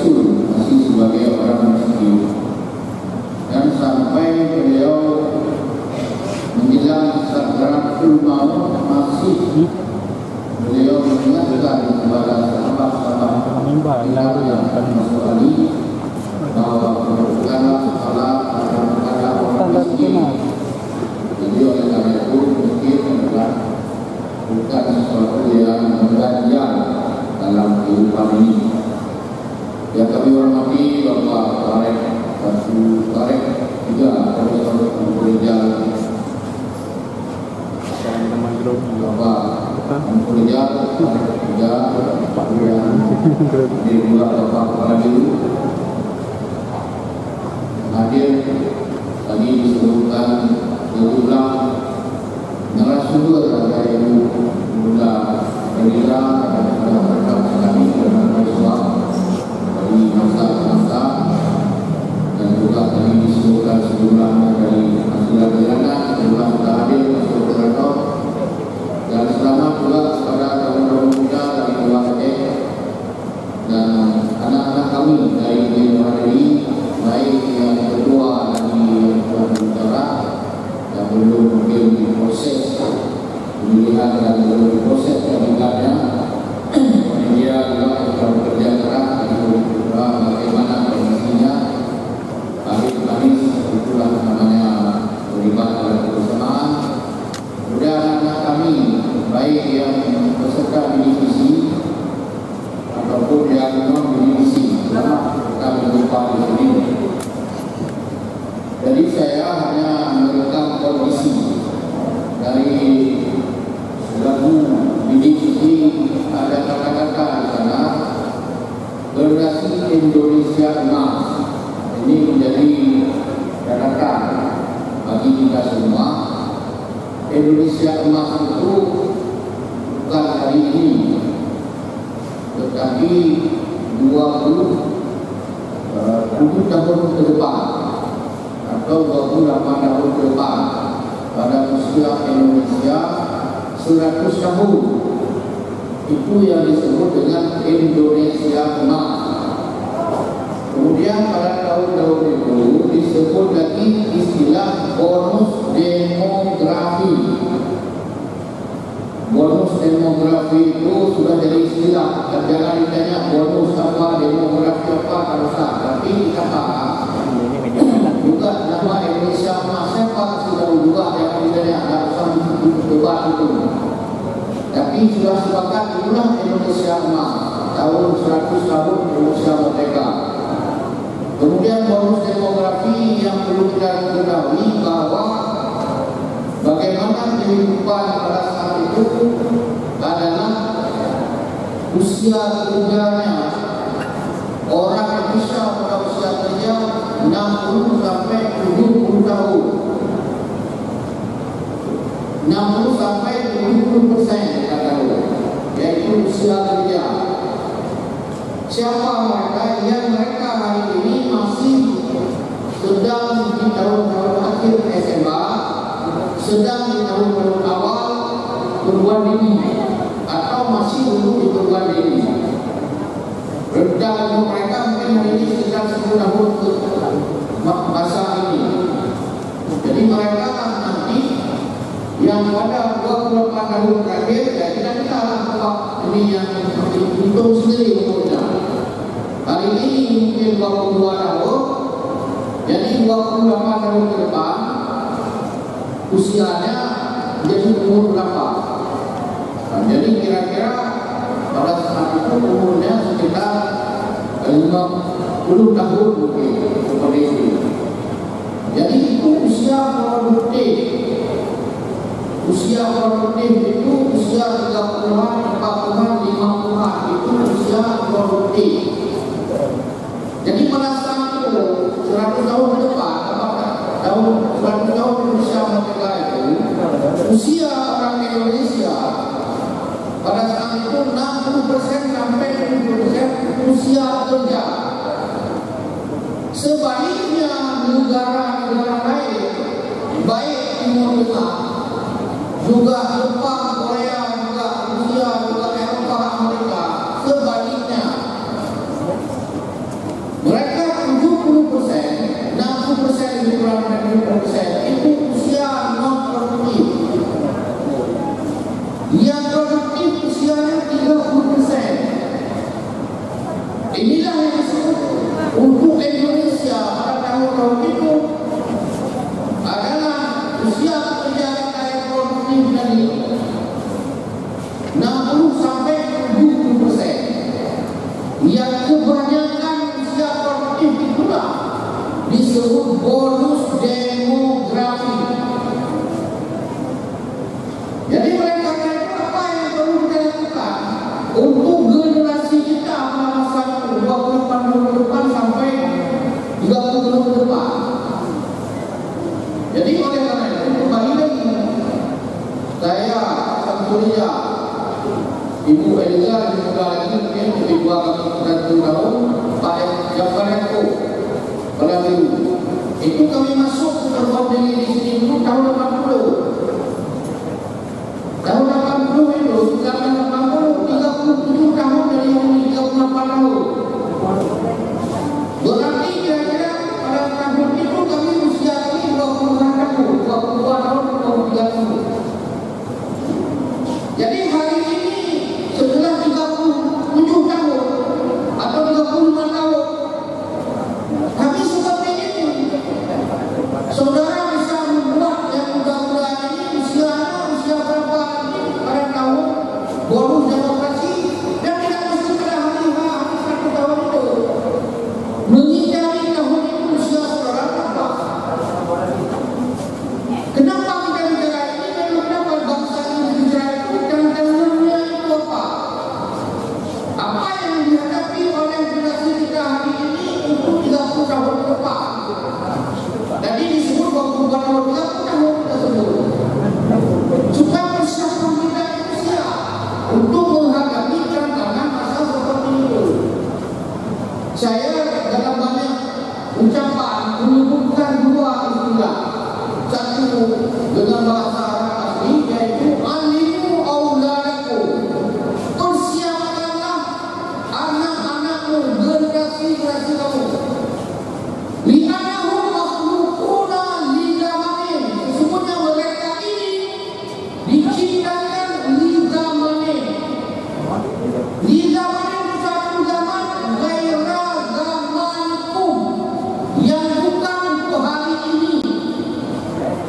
Rasul masih sebagai orang miskin, dan sampai beliau menjelang sakaratul maut masih beliau mengingatkan kepada sahabat-sahabat yang Ali bahwa bukanlah salah kepada orang miskin. Jadi oleh karena itu miskin adalah bukan sesuatu yang mengganjal dalam kehidupan ini. Ya, kami hormati Bapak Tarek juga Profesor Rijal, Bapak Rijal juga Pak Rian, dan juga Bapak Radil hadir. Tadi disebutkan berulang narasumber ada Ibu Bunda Radila dan rekan kami dan mahasiswa dari masa dan juga tadi disebutkan sejumlahnya dari Masjid Al-Jannah, sejumlah sudah hadir Masjid Al-Jannah, dan selamat juga kepada kaum-kaum muda dari keluarga dan anak-anak kami dari Muhammadiyah, baik yang kedua dari Tuan Utara yang belum mungkin diproses pemilihan dan belum diproses pernikahannya. Dia juga telah bekerja keras untuk bagaimana kondisinya. Habis itulah namanya terlibat dalam kebersamaan. Kemudian anak kami baik yang peserta divisi ataupun yang non divisi, kami berjumpa di sini. Jadi saya hanya merekam kondisi dari lagu divisi. Ada kata-kata di sana, generasi Indonesia emas. Ini menjadi catatan bagi kita semua. Indonesia emas itu bukan hari ini, tetapi 20 tahun ke depan atau 28 tahun ke depan, pada usia Indonesia 100 tahun. Itu yang disebut dengan Indonesia emas. Kemudian pada tahun-tahun itu disebut lagi istilah bonus demografi. Bonus demografi itu sudah jadi istilah. Jangan ditanya bonus apa, demografi apa, harus tak. Tapi kita paham juga nama Indonesia emas siapa sudah juga, jangan ditanya, harus debat itu. Tapi sudah sepakat itulah Indonesia emas, tahun 100 tahun Indonesia merdeka. Kemudian bonus demografi yang perlu kita ketahui bahwa bagaimana kehidupan pada saat itu adalah usia kerjanya orang Indonesia pada usia kerja 60 sampai 70 tahun. 60 sampai 70% yaitu usia kerja. Siapa mereka? Yang mereka hari ini masih sedang di tahun-tahun akhir SMA, sedang di tahun-tahun awal perguruan tinggi, atau masih duduk di perguruan tinggi. Rentang umur mereka mungkin memiliki sekitar 10 tahun ke masa ini. Jadi mereka nanti yang pada 28 tahun terakhir, ya kita lah ini yang hitung sendiri umurnya. Hari ini mungkin 22 tahun, jadi 28 tahun ke depan usianya jadi umur berapa? Nah, jadi kira-kira pada saat itu umurnya sekitar 50 tahun mungkin, seperti itu. Jadi itu usia produktif. Usia produktif itu usia 30-an, 40-an, 50-an, itu usia produktif. Jadi pada saat itu 100 tahun ke depan, tahun 100 tahun Indonesia merdeka itu, usia orang Indonesia pada saat itu 60% sampai 70% usia kerja. Sebaliknya negara-negara lain, baik Timur Tengah, juga Jepang, Korea, juga Rusia, juga Eropa, Amerika, sebaliknya Mereka 70%, 60% lebih kurang dari 70% itu usia non produktif. Yang produktif usianya 30%. Inilah yang disebut untuk Indonesia pada tahun-tahun itu adalah usia pekerja yang produktif dari 60 sampai 70%. Yang kebanyakan usia produktif itulah disebut bonus demografi. Jadi mereka itu apa yang perlu kita lakukan untuk generasi kita pada masa itu 28 tahun ke depan sampai 30 tahun ke depan. Jadi oleh karena itu kembali lagi saya Samsuria, Ibu Eliza dan juga lagi mungkin ibu kami dan tahun Pak Jafareko pada dulu itu kami masuk ke terbang di sini dulu tahun 80. Tahun 80 itu, sekarang 80, 37 tahun dari yang 38 tahun. Berarti kira-kira pada tahun itu kami usia kami 20 tahun, 22 tahun, 23 tahun. Jadi hari ini setelah 37 tahun atau 35 tahun, kami seperti ini. Saudara bisa membuat yang muda-muda ini usia berapa lagi pada tahun bonus demokrasi dan tidak mesti pada hari satu tahun itu mengidari tahun itu usia saudara berapa. Kenapa kita bicara ini dan kenapa bangsa ini bicara itu dan tahunnya itu apa? Apa yang dihadapi oleh generasi kita hari ini untuk 30 tahun ke depan? Tadi disebut 20 tahun, 30 tahun kita sebut. Supaya persiapan kita itu siap untuk menghadapi tantangan masa seperti itu. Saya dalam banyak ucapan menyebutkan dua istilah. Satu dengan bahasa Arab asli yaitu alimu auladakum. Persiapkanlah anak-anakmu, generasi-generasi kamu. Li'anahum makhlukuna lidamanin. Sesungguhnya mereka ini diciptakan lidamanin. Lidamanin satu zaman gaira zamanikum, yang bukan untuk hari ini.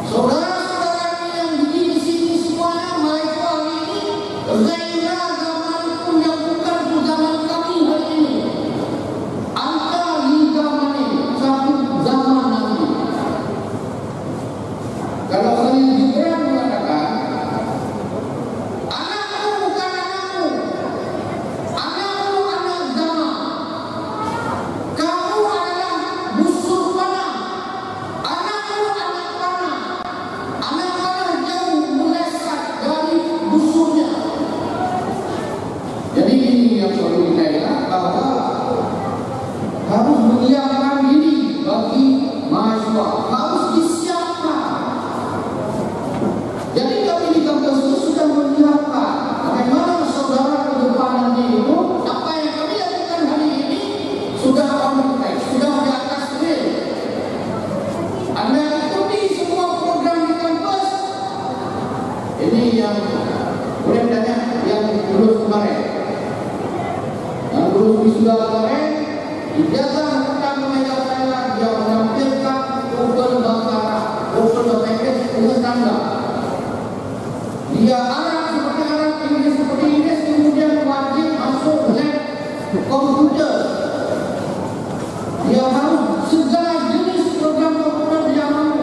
Saudara-saudara yang di sini semuanya mahasiswa hari ini gaira zamanikum, yang bukan untuk zaman kami hari ini. Anta lidamanin, satu zaman nanti. Kalau Khalil Gibran mengatakan anakmu bukan anakmu, anakmu anak zaman, kamu adalah busur panah, anakmu anak panah, anak panah jauh melesat dari busurnya. Jadi ini yang perlu kita ingat bahwa harus menyiapkan diri bagi mahasiswa, harus disiapkan. Jadi kami di kampus itu sudah menyiapkan bagaimana saudara ke depan nanti itu. Apa yang kami lakukan hari ini sudah on track, sudah di atas rel. Anda ikuti semua program di kampus. Ini yang boleh tanya yang lulus kemarin, yang lulus wisuda kemarin, ijazah tentang meja saya dia menampilkan open bahasa Arab, open bahasa Inggris dengan standar. Dia Arab seperti Arab, Inggris seperti Inggris, kemudian wajib masuk lab komputer. Dia harus segala jenis program komputer dia mahu.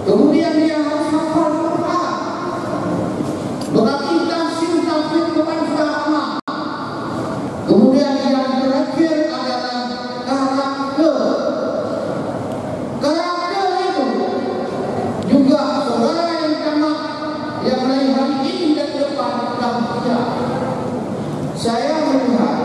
Kemudian dia harus hafal Quran. Berarti tafsir Quran sudah aman. Kemudian yang terakhir adalah karakter. Karakter itu juga saudara yang tamat yang lain hari ini dan depan sudah bisa. Saya melihat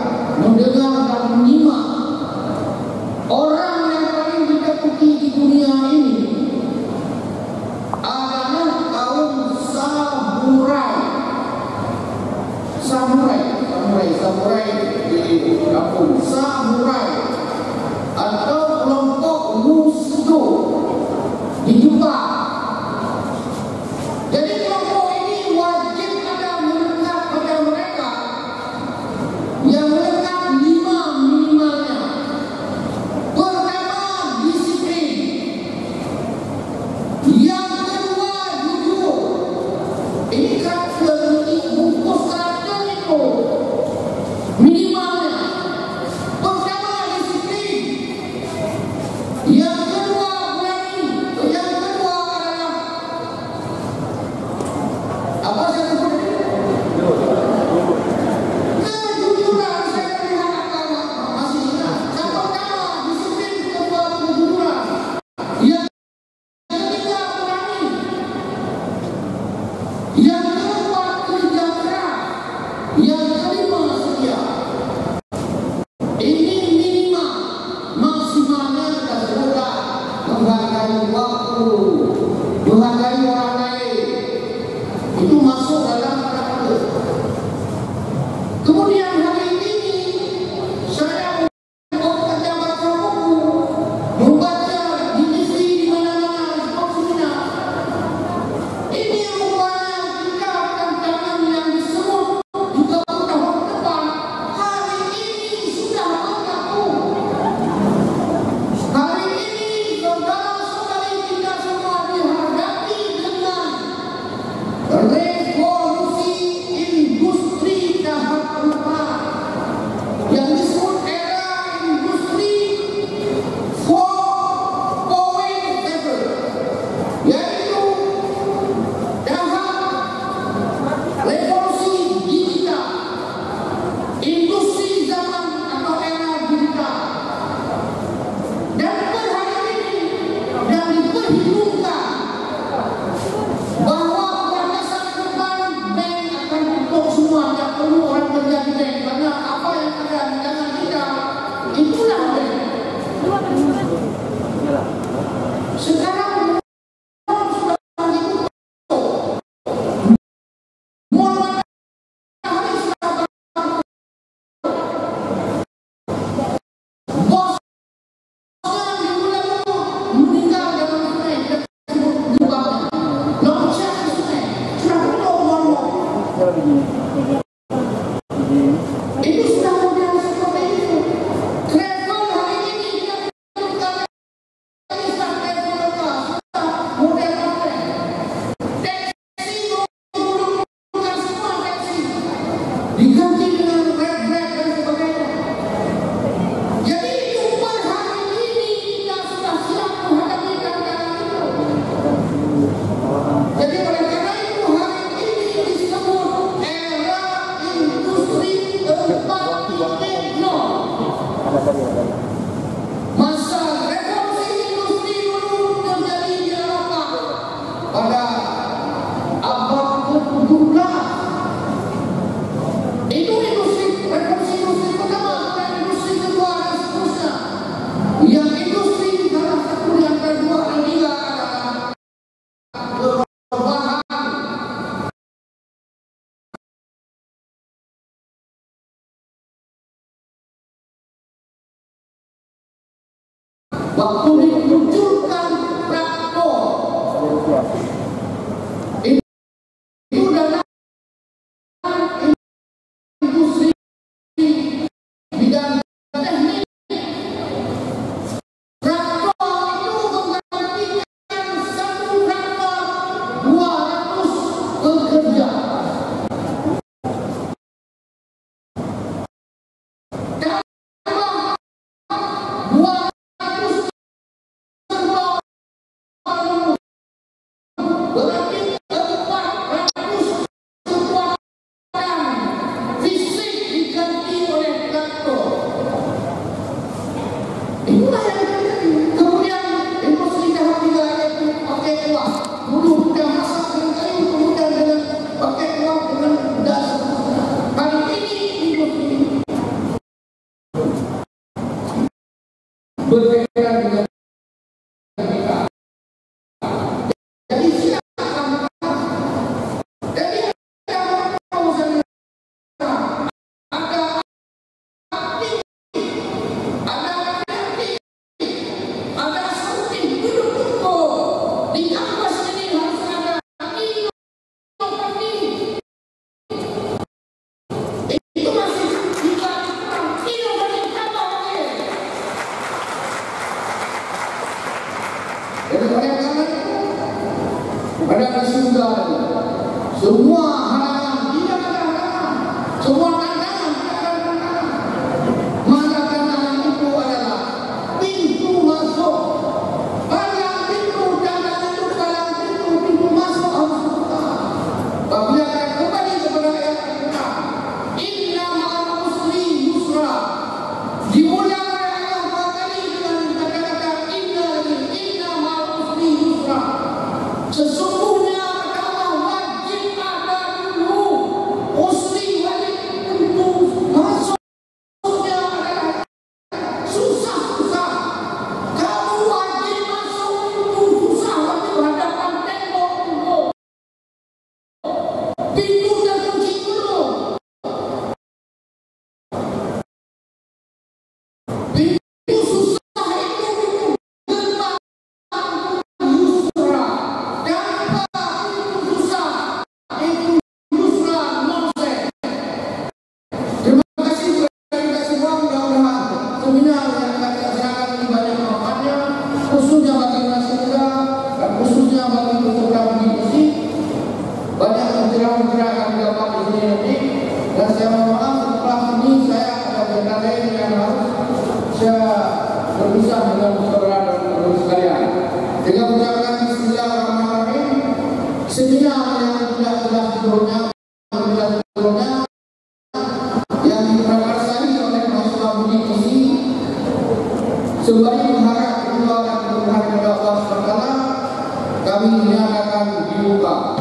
itulah sekarang itu sudah modern seperti itu. Travel hari ini diganti dengan Grab dan sebagainya. Jadi umur hari ini kita sudah siap menghadapi tantangan itu. Jadi oleh karena itu hari ini disebut era industri 4.0. Masa revolusi industri dulu terjadi di Eropa pada abad ke-17. Itu revolusi industri pertama dan industri kedua dan seterusnya. Yang industri salah satu yang kedua dan tiga adalah perubahan. Waktu dimunculkan traktor, itu dalam industri bidang teknik. Traktor itu menggantikan satu traktor 200 pekerja. Berarti 400 kekuatan fisik diganti oleh traktor. Itulah yang terjadi. Kemudian industri tahap 3 yaitu pakai uang. Dulu sudah masak dengan kayu, kemudian dengan pakai uang dengan das. Hari ini industri berbeda dengan kita. Jadi silakan. Jadi ada aktif, ada kreatif, ada aktif, duduk di kampus ini harus ada inovatif. Itu masih juga inovatif apa lagi? Jadi oleh karena itu pada kesimpulan semua halangan tidak ada halangan, semua tantangan tidak ada tantangan. Maka tantangan itu adalah pintu masuk. Palang pintu tantangan itu palang pintu masuk harus buka. Apabila kita kembali kepada ayat kita, Inna ma'al usri yusra. Dimulai oleh Allah dua kali dengan kata-kata inna ma'al usri yusra. Sesungguhnya kata Allah wajib ada dulu usri, wajib untuk masuknya adalah susah-susah. Kamu wajib masuk itu susah, wajib hadapan tembok dulu. Pintu terkunci dulu. Pintu susah itu gerbang yusra. Tanpa pintu susah itu yusra nonsen. Terima kasih kepada kita semua. Mudah-mudahan seminar yang akan dilaksanakan ini banyak manfaatnya, khususnya bagi generasi muda dan khususnya bagi peserta pendidik. Banyak pencerahan-pencerahan yang didapat di sini nanti. Dan saya mohon maaf setelah ini saya ada agenda lain yang harus saya berpisah dengan saudara dan saudara sekalian. Dengan mengucapkan Bismillahirrahmanirrahim, seminar yang tidak jelas sebelumnya yang diprakarsai oleh mahasiswa budi gizi sembari mengharap kedua dan keberkahan kepada Allah SWT, kami dinyatakan dibuka.